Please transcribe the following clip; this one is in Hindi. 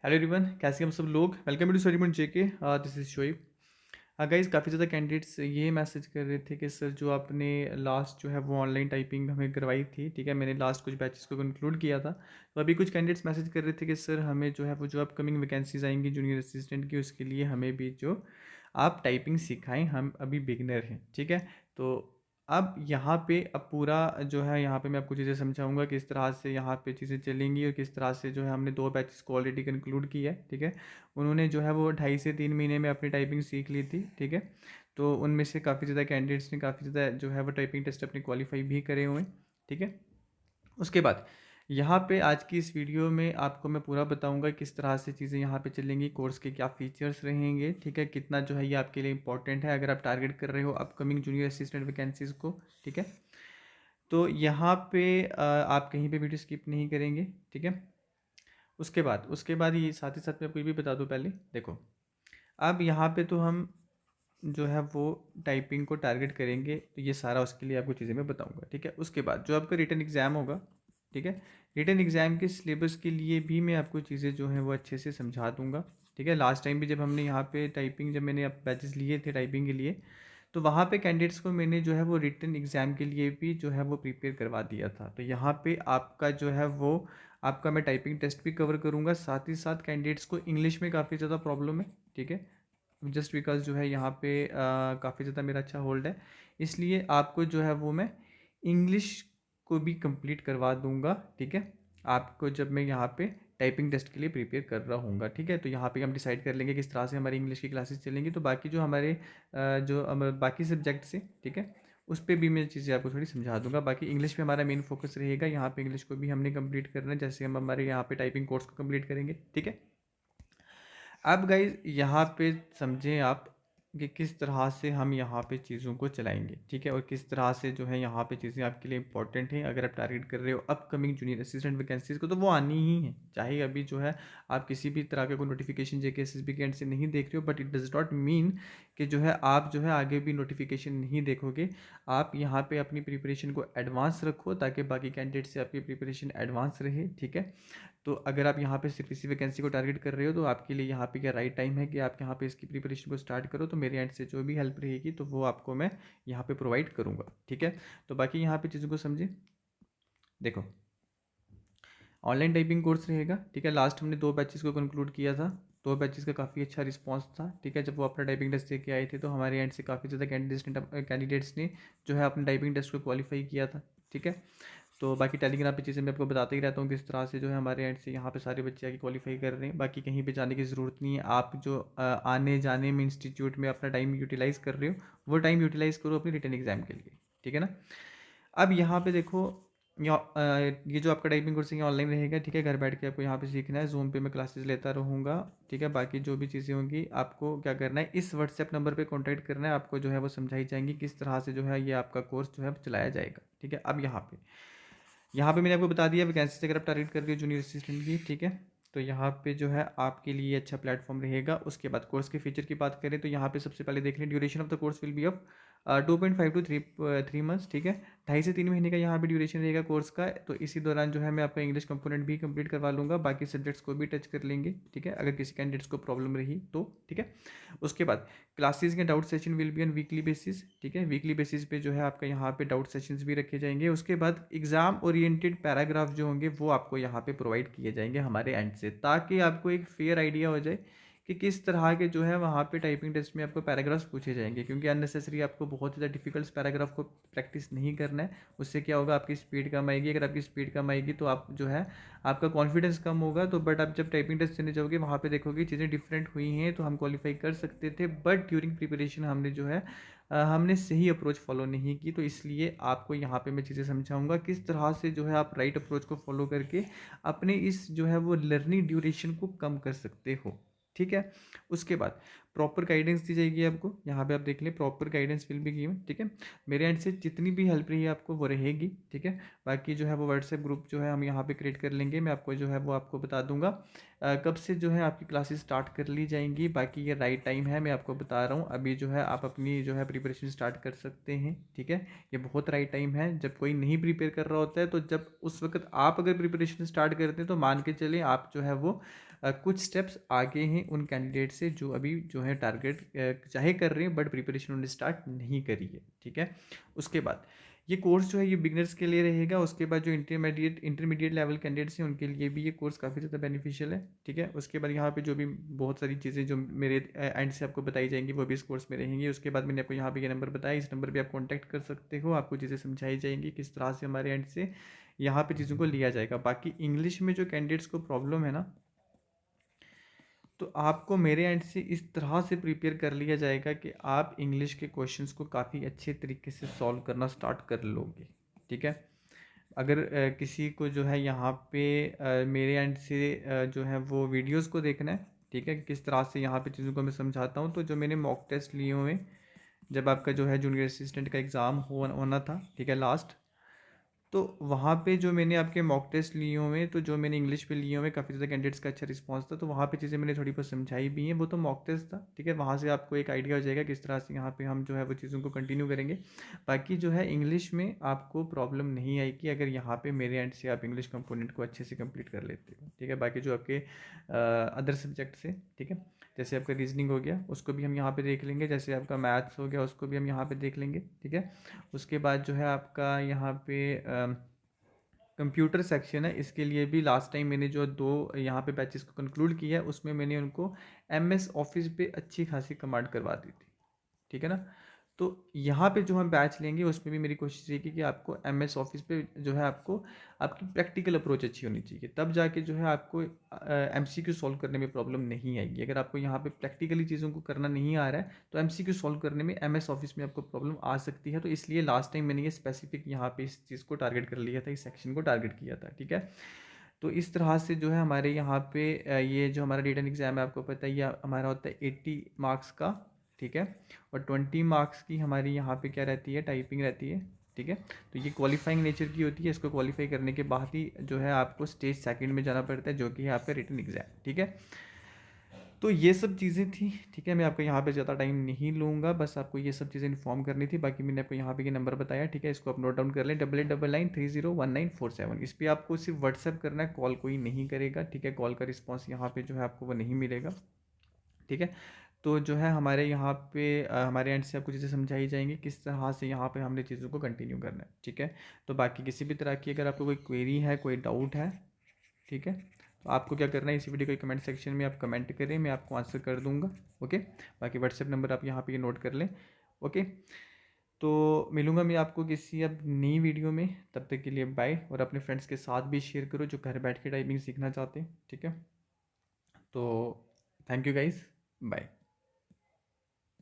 हेलो एवरीवन, कैसे हैं हम सब लोग। Welcome to study point JK. This is Shoaib. Guys, काफ़ी ज़्यादा कैंडिडेट्स ये मैसेज कर रहे थे कि सर जो आपने लास्ट जो है वो ऑनलाइन टाइपिंग हमें करवाई थी, ठीक है, मैंने लास्ट कुछ बैचेस को कंक्लूड किया था। तो अभी कुछ कैंडिडेट्स मैसेज कर रहे थे कि सर हमें जो है वो जो अपकमिंग वैकेंसीज आएंगी जूनियर असिस्टेंट की, उसके लिए हमें भी जो आप टाइपिंग सिखाएं, हम अभी बिगनर हैं, ठीक है। तो अब यहाँ पे अब पूरा जो है यहाँ पे मैं आपको चीज़ें समझाऊंगा किस तरह से यहाँ पे चीज़ें चलेंगी और किस तरह से जो है हमने 2 बैचेस को ऑलरेडी कंक्लूड किया है, ठीक है। उन्होंने जो है वो 2.5 से 3 महीने में अपनी टाइपिंग सीख ली थी, ठीक है। तो उनमें से काफ़ी ज़्यादा कैंडिडेट्स ने काफ़ी ज़्यादा जो है वो टाइपिंग टेस्ट अपने क्वालिफाई भी करे हुए हैं, ठीक है। उसके बाद यहाँ पे आज की इस वीडियो में आपको मैं पूरा बताऊंगा किस तरह से चीज़ें यहाँ पे चलेंगी, कोर्स के क्या फीचर्स रहेंगे, ठीक है, कितना जो है ये आपके लिए इंपॉर्टेंट है अगर आप टारगेट कर रहे हो अपकमिंग जूनियर असिस्टेंट वैकेंसीज़ को, ठीक है। तो यहाँ पे आप कहीं पे वीडियो स्किप नहीं करेंगे, ठीक है। उसके बाद ये साथ ही साथ मैं आपको ये भी बता दूँ, पहले देखो, अब यहाँ पे तो हम जो है वो टाइपिंग को टारगेट करेंगे, तो ये सारा उसके लिए आपको चीज़ें मैं बताऊंगा, ठीक है। उसके बाद जो आपका रिटन एग्ज़ाम होगा, ठीक है, रिटन एग्ज़ाम के सिलेबस के लिए भी मैं आपको चीज़ें जो हैं वो अच्छे से समझा दूंगा, ठीक है। लास्ट टाइम भी जब हमने यहाँ पे टाइपिंग, जब मैंने बैचेस लिए थे टाइपिंग के लिए, तो वहाँ पे कैंडिडेट्स को मैंने जो है वो रिटन एग्ज़ाम के लिए भी जो है वो प्रिपेयर करवा दिया था। तो यहाँ पे आपका जो है वो आपका मैं टाइपिंग टेस्ट भी कवर करूँगा, साथ ही साथ कैंडिडेट्स को इंग्लिश में काफ़ी ज़्यादा प्रॉब्लम है, ठीक है। जस्ट बिकॉज जो है यहाँ पे काफ़ी ज़्यादा मेरा अच्छा होल्ड है, इसलिए आपको जो है वो मैं इंग्लिश को भी कंप्लीट करवा दूंगा, ठीक है। आपको जब मैं यहाँ पे टाइपिंग टेस्ट के लिए प्रिपेयर कर रहा हूँगा, ठीक है। तो यहाँ पे हम डिसाइड कर लेंगे किस तरह से हमारी इंग्लिश की क्लासेस चलेंगी। तो बाकी जो हमारे बाकी सब्जेक्ट्स हैं, ठीक है, उस पर भी मैं चीज़ें आपको थोड़ी समझा दूंगा। बाकी इंग्लिश पे हमारा मेन फोकस रहेगा, यहाँ पे इंग्लिश को भी हमने कंप्लीट करना है, जैसे हम हमारे यहाँ पे टाइपिंग कोर्स को कंप्लीट करेंगे, ठीक है। अब गाइज यहाँ पे समझें आप कि किस तरह से हम यहाँ पे चीज़ों को चलाएंगे, ठीक है, और किस तरह से जो है यहाँ पे चीज़ें आपके लिए इंपॉर्टेंट हैं अगर आप टारगेट कर रहे हो अपकमिंग जूनियर असिस्टेंट वैकेंसीज को, तो वो आनी ही है। चाहे अभी जो है आप किसी भी तरह का कोई नोटिफिकेशन जेके एसएसबी के एंड से नहीं देख रहे हो, but it does not mean कि जो है आप जो है आगे भी नोटिफिकेशन नहीं देखोगे। आप यहाँ पे अपनी प्रिपरेशन को एडवांस रखो ताकि बाकी कैंडिडेट से आपकी प्रिपरेशन एडवांस रहे, ठीक है। तो अगर आप यहाँ पे सिर्फ इसी वैकेंसी को टारगेट कर रहे हो, तो आपके लिए यहाँ पे क्या राइट टाइम है कि आप यहाँ पे इसकी प्रिपरेशन को स्टार्ट करो। तो मेरे एंड से जो भी हेल्प रहेगी तो वो आपको मैं यहाँ पे प्रोवाइड करूँगा, ठीक है। तो बाकी यहाँ पे चीज़ों को समझे, देखो, ऑनलाइन टाइपिंग कोर्स रहेगा, ठीक है। लास्ट हमने 2 बैचेस को कंक्लूड किया था, 2 बैचेस का काफ़ी अच्छा रिस्पांस था, ठीक है। जब वो अपना टाइपिंग टेस्ट दे के आए थे तो हमारे एंड से काफ़ी ज़्यादा कैंडिडेट्स ने जो है अपने टाइपिंग टेस्ट को क्वालिफाई किया था, ठीक है। तो बाकी टेलीग्राम पे चीज़ें मैं आपको बताते ही रहता हूँ किस तरह से जो है हमारे एंड से यहाँ पे सारे बच्चे आके क्वालिफाई कर रहे हैं। बाकी कहीं पे जाने की ज़रूरत नहीं है, आप जो आने जाने में इंस्टीट्यूट में अपना टाइम यूटिलाइज़ कर रहे हो, वो टाइम यूटिलाइज़ करो अपनी रिटन एग्जाम के लिए, ठीक है ना। अब यहाँ पे देखो, ये जो आपका टाइपिंग कोर्स है ऑनलाइन रहेगा, ठीक है। घर बैठ के आपको यहाँ पे सीखना है, जूम पे मैं क्लासेस लेता रहूँगा, ठीक है। बाकी जो भी चीज़ें होंगी आपको क्या करना है, इस व्हाट्सएप नंबर पे कांटेक्ट करना है, आपको जो है वो समझाई जाएंगी किस तरह से जो है ये आपका कोर्स जो है चलाया जाएगा, ठीक है। अब यहाँ पे मैंने आपको बता दिया वैकेंसी से अगर आप टारगेट कर रहे हो जूनियर असिस्टेंट की, ठीक है। तो यहाँ पे जो है आपके लिए अच्छा प्लेटफॉर्म रहेगा। उसके बाद कोर्स के फीचर की बात करें तो यहाँ पे सबसे पहले देख लें, duration of the course will be of 2.5 to 3 months, ठीक है। 2.5 से 3 महीने का यहाँ पे ड्यूरेशन रहेगा कोर्स का। तो इसी दौरान जो है मैं आपका इंग्लिश कंपोनेंट भी कंप्लीट करवा लूँगा, बाकी सब्जेक्ट्स को भी टच कर लेंगे, ठीक है, अगर किसी कैंडिडेट्स को प्रॉब्लम रही तो, ठीक है। उसके बाद क्लासेस के doubt session will be on weekly basis, ठीक है। वीकली बेसिस पे जो है आपका यहाँ पे डाउट सेशंस भी रखे जाएंगे। उसके बाद एग्जाम ओरिएंटेड पैराग्राफ जो होंगे वो आपको यहाँ पे प्रोवाइड किए जाएंगे हमारे एंड से, ताकि आपको एक फेयर आइडिया हो जाए कि किस तरह के जो है वहाँ पे टाइपिंग टेस्ट में आपको पैराग्राफ्स पूछे जाएंगे, क्योंकि अननेसेसरी आपको बहुत ज़्यादा डिफिकल्ट पैराग्राफ को प्रैक्टिस नहीं करना है। उससे क्या होगा, आपकी स्पीड कम आएगी। अगर आपकी स्पीड कम आएगी तो आप जो है आपका कॉन्फिडेंस कम होगा। तो बट आप जब टाइपिंग टेस्ट देने जाओगे वहाँ पे देखोगे चीज़ें डिफरेंट हुई हैं, तो हम क्वालिफाई कर सकते थे, बट ड्यूरिंग प्रिपरेशन हमने जो है हमने सही अप्रोच फॉलो नहीं की। तो इसलिए आपको यहाँ पे मैं चीज़ें समझाऊंगा किस तरह से जो है आप राइट अप्रोच को फॉलो करके अपने इस जो है वो लर्निंग ड्यूरेशन को कम कर सकते हो, ठीक है। उसके बाद प्रॉपर गाइडेंस दी जाएगी आपको, यहाँ पे आप देख लें, proper guidance will be given, ठीक है। मेरे एंड से जितनी भी हेल्प रही है आपको वो रहेगी, ठीक है। बाकी जो है वो व्हाट्सएप ग्रुप जो है हम यहाँ पे क्रिएट कर लेंगे, मैं आपको जो है वो आपको बता दूंगा कब से जो है आपकी क्लासेस स्टार्ट कर ली जाएंगी। बाकी ये राइट टाइम है, मैं आपको बता रहा हूँ, अभी जो है आप अपनी जो है प्रिपरेशन स्टार्ट कर सकते हैं, ठीक है। ये बहुत राइट टाइम है। जब कोई नहीं प्रिपेयर कर रहा होता है तो जब उस वक्त आप अगर प्रिपरेशन स्टार्ट करते हैं तो मान के चलें आप जो है वो कुछ स्टेप्स आगे हैं उन कैंडिडेट से जो अभी जो है टारगेट चाहे कर रहे हैं बट प्रिपरेशन उन्होंने स्टार्ट नहीं करी है, ठीक है। उसके बाद ये कोर्स जो है ये बिगनर्स के लिए रहेगा। उसके बाद जो इंटरमीडिएट लेवल कैंडिडेट्स हैं उनके लिए भी ये कोर्स काफ़ी ज़्यादा बेनिफिशियल है, ठीक है। उसके बाद यहाँ पे जो भी बहुत सारी चीज़ें जो मेरे एंड से आपको बताई जाएंगी वो भी इस कोर्स में रहेंगी। उसके बाद मैंने आपको यहाँ पे ये नंबर बताया, इस नंबर पे आप कॉन्टैक्ट कर सकते हो, आपको चीज़ें समझाई जाएंगी किस तरह से हमारे एंड से यहाँ पे चीज़ों को लिया जाएगा। बाकी इंग्लिश में जो कैंडिडेट्स को प्रॉब्लम है ना, तो आपको मेरे एंड से इस तरह से प्रिपेयर कर लिया जाएगा कि आप इंग्लिश के क्वेश्चंस को काफ़ी अच्छे तरीके से सॉल्व करना स्टार्ट कर लोगे, ठीक है। अगर किसी को जो है यहाँ पे मेरे एंड से जो है वो वीडियोस को देखना है, ठीक है, कि किस तरह से यहाँ पे चीज़ों को मैं समझाता हूँ, तो जो मैंने मॉक टेस्ट लिए हुए जब आपका जो है जूनियर असिस्टेंट का एग्ज़ाम होना था, ठीक है, लास्ट, तो वहाँ पे जो मैंने आपके मॉक टेस्ट लिए हुए हैं, तो जो मैंने इंग्लिश पे लिए हुए काफ़ी ज़्यादा कैंडिडेट्स का अच्छा रिस्पांस था, तो वहाँ पे चीज़ें मैंने थोड़ी बहुत समझाई भी हैं। वो तो मॉक टेस्ट था, ठीक है, वहाँ से आपको एक आइडिया हो जाएगा किस तरह से यहाँ पे हम जो है वो चीज़ों को कंटिन्यू करेंगे। बाकी जो है इंग्लिश में आपको प्रॉब्लम नहीं आएगी अगर यहाँ पे मेरे एंड से आप इंग्लिश कंपोनेंट को अच्छे से कंप्लीट कर लेते हो, ठीक है। बाकी जो आपके अदर सब्जेक्ट से, ठीक है, जैसे आपका रीजनिंग हो गया उसको भी हम यहाँ पे देख लेंगे, जैसे आपका मैथ्स हो गया उसको भी हम यहाँ पे देख लेंगे, ठीक है। उसके बाद जो है आपका यहाँ पे कंप्यूटर सेक्शन है, इसके लिए भी लास्ट टाइम मैंने जो 2 यहाँ पे बैचेस को कंक्लूड किया है उसमें मैंने उनको एमएस ऑफिस पे अच्छी खासी कमांड करवा दी थी, ठीक है ना। तो यहाँ पे जो हम बैच लेंगे उसमें भी मेरी कोशिश रहेगी कि आपको एमएस ऑफिस पे जो है आपको आपकी प्रैक्टिकल अप्रोच अच्छी होनी चाहिए, तब जाके जो है आपको एमसीक्यू सॉल्व करने में प्रॉब्लम नहीं आएगी। अगर आपको यहाँ पे प्रैक्टिकली चीज़ों को करना नहीं आ रहा है तो एमसीक्यू सॉल्व करने में एमएस ऑफिस में आपको प्रॉब्लम आ सकती है। तो इसलिए लास्ट टाइम मैंने ये स्पेसिफिक यहाँ पे इस चीज़ को टारगेट कर लिया था, इस सेक्शन को टारगेट किया था, ठीक है। तो इस तरह से जो है हमारे यहाँ पे ये जो हमारा रिटन एग्ज़ाम है आपको पता है ये हमारा होता है 80 मार्क्स का, ठीक है। और 20 मार्क्स की हमारी यहाँ पे क्या रहती है, टाइपिंग रहती है, ठीक है। तो ये क्वालिफाइंग नेचर की होती है, इसको क्वालिफाई करने के बाद ही जो है आपको स्टेज सेकंड में जाना पड़ता है जो कि है आपका रिटन एग्ज़ाम, ठीक है। तो ये सब चीज़ें थी, ठीक है। मैं आपको यहाँ पे ज़्यादा टाइम नहीं लूँगा, बस आपको ये सब चीज़ें इन्फॉर्म करनी थी। बाकी मैंने आपको यहाँ पे ये नंबर बताया, ठीक है, इसको आप नोट डाउन कर लें 8899301947। इस पर आपको सिर्फ व्हाट्सएप करना है, कॉल कोई नहीं करेगा, ठीक है। कॉल का रिस्पॉन्स यहाँ पे जो है आपको वो नहीं मिलेगा, ठीक है। तो जो है हमारे यहाँ पे हमारे एंड से आपको चीज़ें समझाई जाएंगी किस तरह से यहाँ पे हमने चीज़ों को कंटिन्यू करना है, ठीक है। तो बाकी किसी भी तरह की अगर आपको कोई क्वेरी है, कोई डाउट है, ठीक है, तो आपको क्या करना है, इसी वीडियो को कमेंट सेक्शन में आप कमेंट करें, मैं आपको आंसर कर दूंगा, ओके। बाकी व्हाट्सएप नंबर आप यहाँ पे ये नोट कर लें, ओके। तो मिलूंगा मैं आपको किसी अब नई वीडियो में, तब तक के लिए बाय। और अपने फ्रेंड्स के साथ भी शेयर करो जो घर बैठ के टाइपिंग सीखना चाहते हैं, ठीक है। तो थैंक यू गाइज, बाय।